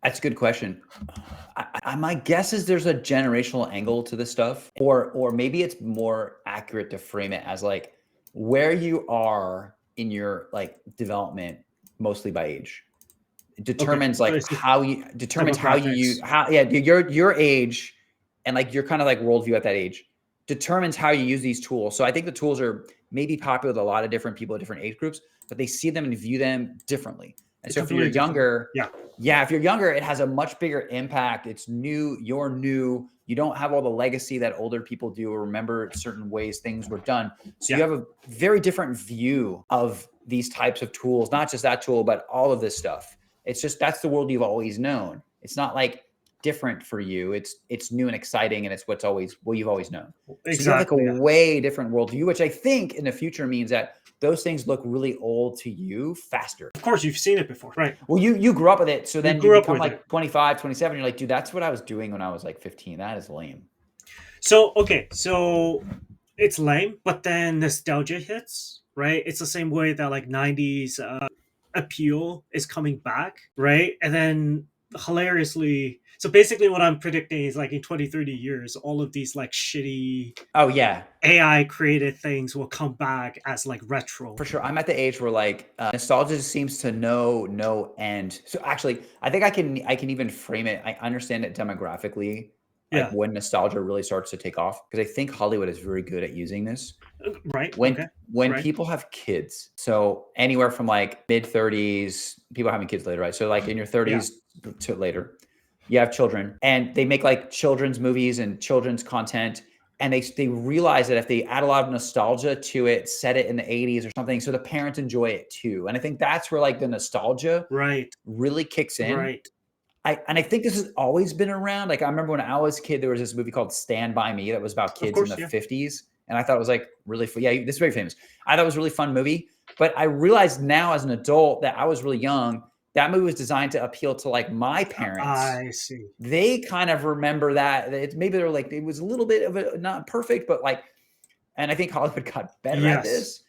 That's a good question. My guess is there's a generational angle to this stuff, or maybe it's more accurate to frame it as like where you are in your like development, mostly by age. It Okay, determines so like it's just how you determines how you use demographics. how yeah your age and like your kind of like worldview at that age determines how you use these tools. So I think the tools are maybe popular with a lot of different people at different age groups, but they see them and view them differently. And so if you're Completely different. younger, Yeah. yeah, if you're younger, it has a much bigger impact. It's new, you're new. You don't have all the legacy that older people do or remember certain ways things were done. So you Yeah. have a very different view of these types of tools, not just that tool, but all of this stuff. It's just that's the world you've always known. It's not like different for you. It's new and exciting, and it's what you've always known. So you have like a Exactly. Yeah. way different worldview, which I think in the future means that those things look really old to you faster. Of course, you've seen it before, right? Well, you grew up with it, so You then you grew up become with it. like 25, 27. You're like, dude, that's what I was doing when I was like 15. That is lame. So okay, so it's lame, but then nostalgia hits, right? It's the same way that like '90s appeal is coming back, right? And then hilariously, so basically, what I'm predicting is like in 20, 30 years, all of these like shitty Oh yeah, AI created things will come back as like retro. for sure. I'm at the age where like nostalgia just seems to know no end. So actually, I think I can even frame it. I understand it demographically, like Yeah. when nostalgia really starts to take off, because I think Hollywood is very good at using this. Right. When Okay. when Right. people have kids, so anywhere from like mid 30s, people having kids later, right? So like in your Yeah. 30s to later, you have children, and they make like children's movies and children's content, and they realize that if they add a lot of nostalgia to it, set it in the 80s or something, so the parents enjoy it too. And I think that's where like the nostalgia Right. really kicks in. Right. I think this has always been around. Like I remember when I was a kid, there was this movie called Stand By Me that was about Of kids in course. the Yeah. 50s. And I thought it was like really fun. Yeah, this is very famous. I thought it was a really fun movie. But I realized now as an adult that I was really young. That movie was designed to appeal to like my parents. I see. They kind of remember that. Maybe they're like, it was a little bit of a not perfect, but like, and I think Hollywood got better at Yes. this.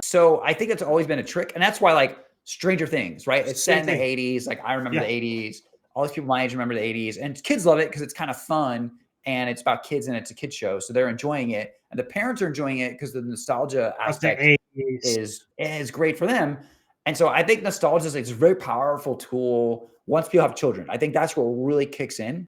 So I think it's always been a trick. And that's why like Stranger Things, right? It's set Same in the thing. 80s. Like I remember Yeah. the 80s. All these people my age remember the 80s. And kids love it because it's kind of fun and it's about kids and it's a kid show. So they're enjoying it. And the parents are enjoying it because the nostalgia Of the aspect 80s. is great for them. And so I think nostalgia is a very powerful tool once people have children. I think that's where it really kicks in.